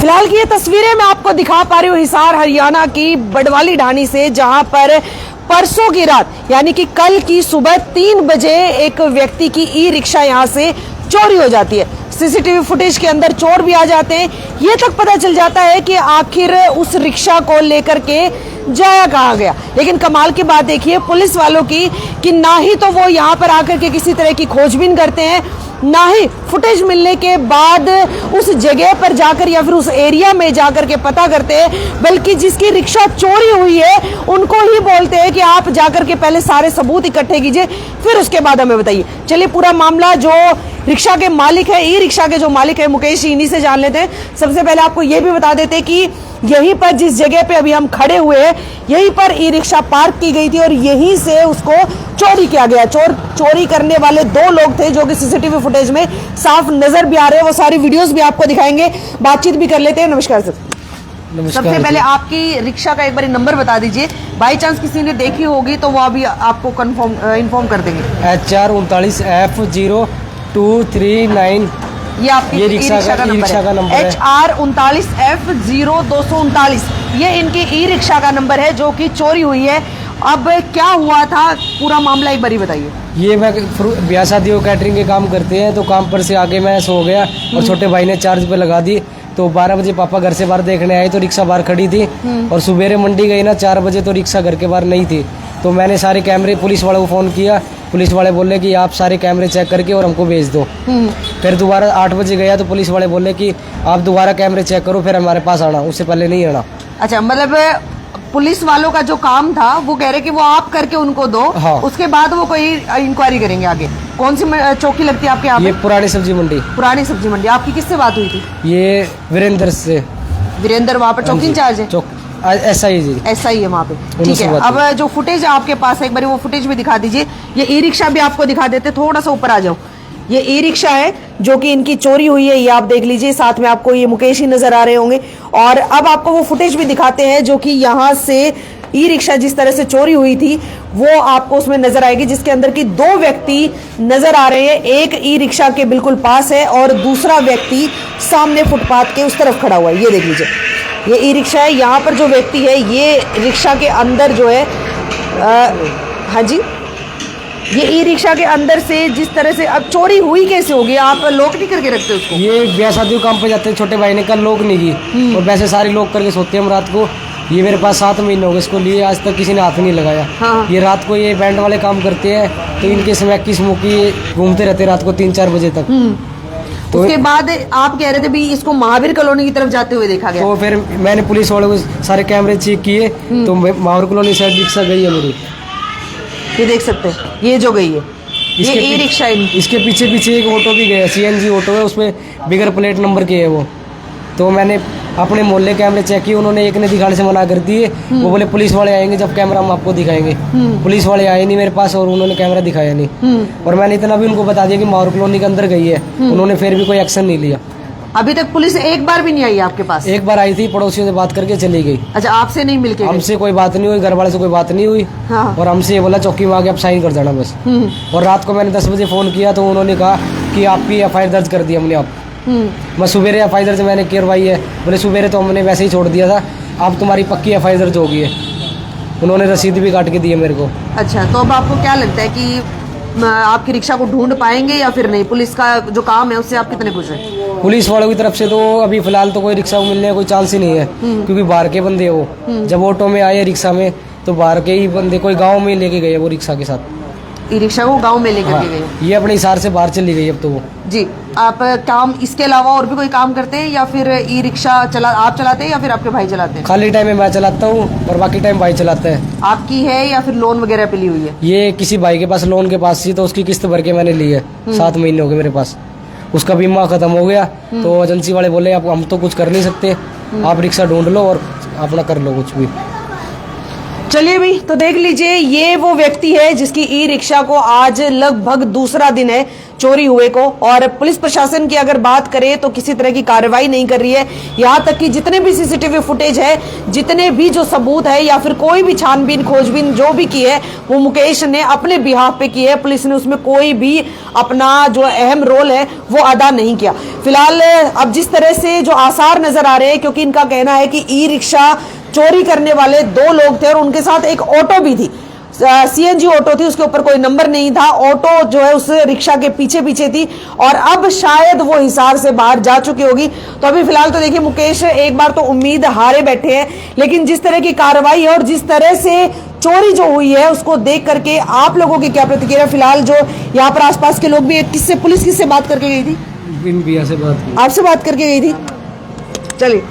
फिलहाल की ये तस्वीरें मैं आपको दिखा पा रही हूँ हिसार हरियाणा की बड़वाली ढाणी से, जहां पर परसों की रात यानी कि कल की सुबह 3 बजे एक व्यक्ति की ई रिक्शा यहां से चोरी हो जाती है। सीसीटीवी फुटेज के अंदर चोर भी आ जाते हैं। ये तक पता चल जाता है कि आखिर उस रिक्शा को लेकर के जाया कहाँ गया। लेकिन कमाल की बात देखिए पुलिस वालों की कि ना ही तो वो यहाँ पर आकर के किसी तरह की खोजबीन करते हैं, ना ही फुटेज मिलने के बाद उस जगह पर जाकर या फिर उस एरिया में जाकर के पता करते हैं, बल्कि जिसकी रिक्शा चोरी हुई है उनको ही बोलते हैं कि आप जाकर के पहले सारे सबूत इकट्ठे कीजिए, फिर उसके बाद हमें बताइए। चलिए पूरा मामला जो रिक्शा के मालिक है, ई रिक्शा के जो मालिक है मुकेश, इन्हीं से जान लेते हैं। सबसे पहले आपको यह भी बता देते हैं कि यहीं पर जिस जगह पे अभी हम खड़े हुए हैं, यहीं पर ई रिक्शा पार्क की गई थी और यहीं से उसको चोरी किया गया। चोरी करने वाले 2 लोग थे जो कि सीसीटीवी फुटेज में साफ नजर भी आ रहे हैं। वो सारी वीडियोस भी आपको दिखाएंगे, बातचीत भी कर लेते हैं। नमस्कार सर। नमस्कार। सबसे पहले आपकी रिक्शा का एक बार नंबर बता दीजिए, बाई चांस किसी ने देखी होगी तो वो अभी आपको इन्फॉर्म कर देंगे। HR 39F0239। ये आपकी ये रिक्शा का नंबर है। HR 39F0239 ये इनकी ई रिक्शा का नंबर है जो कि चोरी हुई है। अब क्या हुआ था पूरा मामला एक बारी बताइए। ये मैं ब्याह शादियों कैटरिंग के काम करते हैं, तो काम पर से आके मैं सो गया और छोटे भाई ने चार्ज पे लगा दी। तो 12 बजे पापा घर से बाहर देखने आए तो रिक्शा बाहर खड़ी थी और सुबेरे मंडी गई ना 4 बजे तो रिक्शा घर के बाहर नहीं थी। तो मैंने सारे कैमरे पुलिस वालों को फ़ोन किया, पुलिस वाले बोले कि आप सारे कैमरे चेक करके और हमको भेज दो। फिर दोबारा 8 बजे गया तो पुलिस वाले बोले कि आप दोबारा कैमरे चेक करो फिर हमारे पास आना, उससे पहले नहीं आना। अच्छा, मतलब पुलिस वालों का जो काम था वो कह रहे कि वो आप करके उनको दो। हाँ। उसके बाद वो कोई इंक्वायरी करेंगे आगे। कौन सी चौकी लगती है आपके यहाँ पे? ये पुरानी सब्जी मंडी। पुरानी सब्जी मंडी। आपकी किससे बात हुई थी? ये वीरेंद्र से। वीरेंद्र वहाँ पर चौकी इंचार्ज है? SI जी। SI है वहाँ पे, ठीक है। अब जो फुटेज आपके पास है एक बार वो फुटेज भी दिखा दीजिए। ये ई रिक्शा भी आपको दिखा देते, थोड़ा सा ऊपर आ जाओ। ये ई रिक्शा है जो कि इनकी चोरी हुई है, ये आप देख लीजिए। साथ में आपको ये मुकेश ही नजर आ रहे होंगे। और अब आपको वो फुटेज भी दिखाते हैं जो कि यहाँ से ई रिक्शा जिस तरह से चोरी हुई थी वो आपको उसमें नजर आएगी, जिसके अंदर की 2 व्यक्ति नजर आ रहे हैं। एक ई रिक्शा के बिल्कुल पास है और दूसरा व्यक्ति सामने फुटपाथ के उस तरफ खड़ा हुआ है। ये देख लीजिए, ये ई रिक्शा है। यहाँ पर जो व्यक्ति है ये रिक्शा के अंदर जो है हाँ जी, ये ई रिक्शा के अंदर से जिस तरह से अब चोरी हुई कैसे होगी? आप लॉक नहीं करके रखते उसको? ये ब्याह शादी काम पे जाते हैं, छोटे भाई ने कल लॉक नहीं की और वैसे सारे लॉक करके सोते हैं हम रात को। ये मेरे पास 7 महीने हो गए इसको लिए, आज तक किसी ने हाथ नहीं लगाया। हाँ। ये रात को ये बैंड वाले काम करते हैं तो इनके स्मैकी स्मोकी घूमते रहते रात को 3-4 बजे तक। तो उसके बाद आप कह रहे थे भी इसको महावीर कॉलोनी की तरफ जाते हुए देखा गया। तो फिर मैंने पुलिस वालों को सारे कैमरे चेक किए तो महावीर कॉलोनी साइड रिक्शा गई है मेरी। ये देख सकते हैं, ये जो गई है ये ई रिक्शा। इसके पीछे एक ऑटो भी गया, CNG ऑटो है, उसमें बिगर प्लेट नंबर के है वो। तो मैंने अपने मोहल्ले कैमरे चेक किए, उन्होंने एक ने दिखाने से मना कर दिए। वो बोले पुलिस वाले आएंगे जब कैमरा हम आपको दिखाएंगे। पुलिस वाले आए नहीं मेरे पास और उन्होंने कैमरा दिखाया नहीं। और मैंने इतना भी उनको बता दिया कि महावीर कॉलोनी के अंदर गई है, उन्होंने फिर भी कोई एक्शन नहीं लिया। अभी तक पुलिस एक बार भी नहीं आई आपके पास? एक बार आई थी, पड़ोसियों से बात करके चली गई। अच्छा, आपसे नहीं मिलके? हमसे कोई बात नहीं हुई, घर वाले से कोई बात नहीं हुई। हाँ। और हमसे ये बोला चौकी में आके आप साइन कर जाना बस। और रात को मैंने 10 बजे फ़ोन किया तो उन्होंने कहा कि आपकी FIR दर्ज कर दी हमने। आप मैं सुबेरे FIR दर्ज मैंने करवाई है। बोले सुबेरे तो हमने वैसे ही छोड़ दिया था, अब तुम्हारी पक्की FIR दर्ज होगी है। उन्होंने रसीद भी काट के दी है मेरे को। अच्छा, तो अब आपको क्या लगता है कि आपकी रिक्शा को ढूंढ पाएंगे या फिर नहीं? पुलिस का जो काम है उससे आप कितने खुश हैं? पुलिस वालों की तरफ से तो अभी फिलहाल तो कोई रिक्शा मिलने का कोई चांस ही नहीं है, क्योंकि बाहर के बंदे वो जब ऑटो में आए रिक्शा में तो बाहर के ही बंदे कोई गाँव में लेके गए वो रिक्शा के साथ। ई रिक्शा को गाँव में लेकर के गए? ये अपने हिसार से बाहर चली गई अब तो वो। जी, आप काम इसके अलावा और भी कोई काम करते हैं या फिर ई रिक्शा आप चलाते हैं या फिर आपके भाई चलाते हैं? खाली टाइम में मैं चलाता हूँ और बाकी टाइम भाई चलाता है। आपकी है या फिर लोन वगैरह पे ली हुई है? ये किसी भाई के पास लोन के पास थी तो उसकी किस्त भर के मैंने ली है। 7 महीने हो गए मेरे पास, उसका बीमा खत्म हो गया तो एजेंसी वाले बोले आप हम तो कुछ कर नहीं सकते, आप रिक्शा ढूंढ लो और अपना कर लो कुछ भी। चलिए भाई, तो देख लीजिए ये वो व्यक्ति है जिसकी ई रिक्शा को आज लगभग दूसरा दिन है चोरी हुए को। और पुलिस प्रशासन की अगर बात करें तो किसी तरह की कार्रवाई नहीं कर रही है। यहां तक कि जितने भी सीसीटीवी फुटेज है, जितने भी जो सबूत है या फिर कोई भी छानबीन खोजबीन जो भी की है वो मुकेश ने अपने बिहाफ पे की है। पुलिस ने उसमें कोई भी अपना जो अहम रोल है वो अदा नहीं किया। फिलहाल अब जिस तरह से जो आसार नजर आ रहे हैं, क्योंकि इनका कहना है कि ई रिक्शा चोरी करने वाले 2 लोग थे और उनके साथ एक ऑटो भी थी, सीएनजी ऑटो थी, उसके ऊपर कोई नंबर नहीं था। ऑटो जो है उस रिक्शा के पीछे पीछे थी और अब शायद वो हिसार से बाहर जा चुकी होगी। तो अभी फिलहाल तो देखिए मुकेश एक बार तो उम्मीद हारे बैठे हैं, लेकिन जिस तरह की कार्रवाई है और जिस तरह से चोरी जो हुई है उसको देख करके आप लोगों की क्या प्रतिक्रिया? फिलहाल जो यहाँ पर आसपास के लोग भी, किससे पुलिस किससे बात करके गई थी? भैया से बात की। आपसे बात करके गई थी। चलिए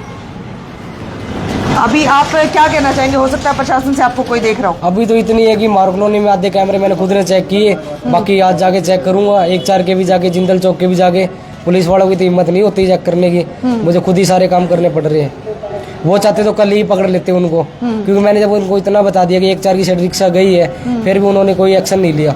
अभी आप क्या कहना चाहेंगे? हो सकता है प्रशासन से आपको कोई देख रहा हो। अभी तो इतनी है कि मार कॉलोनी में आधे कैमरे मैंने खुद ने चेक किए, बाकी आज जाके चेक करूंगा। 1-4 के भी जाके, जिंदल चौक के भी जाके। पुलिस वालों की तो हिम्मत नहीं होती चेक करने की, मुझे खुद ही सारे काम करने पड़ रहे हैं। वो चाहते तो कल ही पकड़ लेते उनको, क्योंकि मैंने जब उनको इतना बता दिया कि 1-4 की साइड रिक्शा गई है, फिर भी उन्होंने कोई एक्शन नहीं लिया,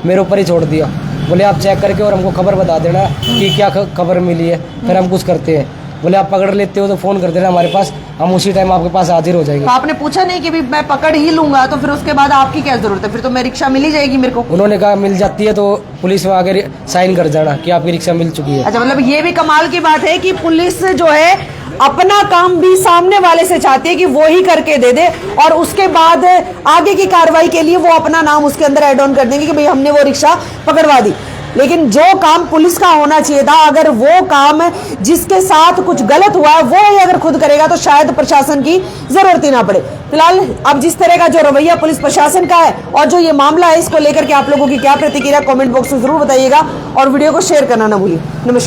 मेरे ऊपर ही छोड़ दिया। बोले आप चेक करके और हमको खबर बता देना कि क्या खबर मिली है, फिर हम कुछ करते हैं। बोले आप पकड़ लेते हो तो फोन कर देना हमारे पास, हम उसी टाइम आपके पास हाजिर हो जाएंगे। तो आपने पूछा नहीं कि भी मैं पकड़ ही लूंगा तो फिर उसके बाद आपकी क्या जरूरत है? फिर तो मैं रिक्शा मिल ही जाएगी मेरे को। उन्होंने कहा मिल जाती है तो पुलिस में आगे साइन कर जाना कि आपकी रिक्शा मिल चुकी है। अच्छा, मतलब ये भी कमाल की बात है कि पुलिस जो है अपना काम भी सामने वाले से चाहती है कि वो ही करके दे दे और उसके बाद आगे की कार्रवाई के लिए वो अपना नाम उसके अंदर ऐड ऑन कर देंगे कि भाई हमने वो रिक्शा पकड़वा दी। लेकिन जो काम पुलिस का होना चाहिए था, अगर वो काम जिसके साथ कुछ गलत हुआ है वो ही अगर खुद करेगा तो शायद प्रशासन की जरूरत ही ना पड़े। फिलहाल अब जिस तरह का जो रवैया पुलिस प्रशासन का है और जो ये मामला है, इसको लेकर के आप लोगों की क्या प्रतिक्रिया कमेंट बॉक्स में जरूर बताइएगा और वीडियो को शेयर करना ना भूलिए। नमस्कार।